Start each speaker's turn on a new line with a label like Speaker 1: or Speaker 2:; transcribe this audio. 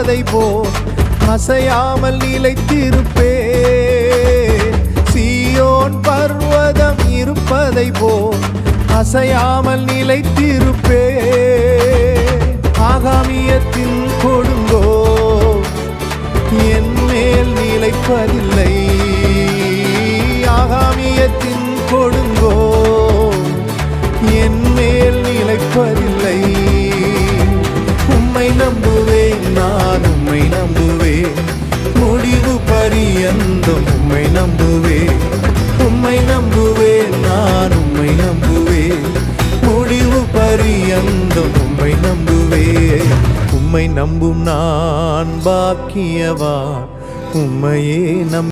Speaker 1: இருப்பதை போல் அசையாமல் நிலைத்திருப்பே. சீயோன் பர்வதம் இருப்பதை போல் அசையாமல் நிலைத்திருப்பே. ஆகாமியத்தின் கொடுங்கோ என் மேல் நிலைப்பதில்லை. ஆகாமியத்தின் கொடுங்கோ என் மேல் நிலைப்பதில்லை. உம்மை நம்புவேன், நான் உம்மை நம்புவேன், முடிவு பரியந்தம் உம்மை நம்புவேன். உம்மை நம்புவேன், நான் உம்மை நம்புவேன், முடிவு பரியந்தம் உம்மை நம்புவேன். உம்மை நம்பும் நான் பாக்கியவான், உம்மையே நம்ப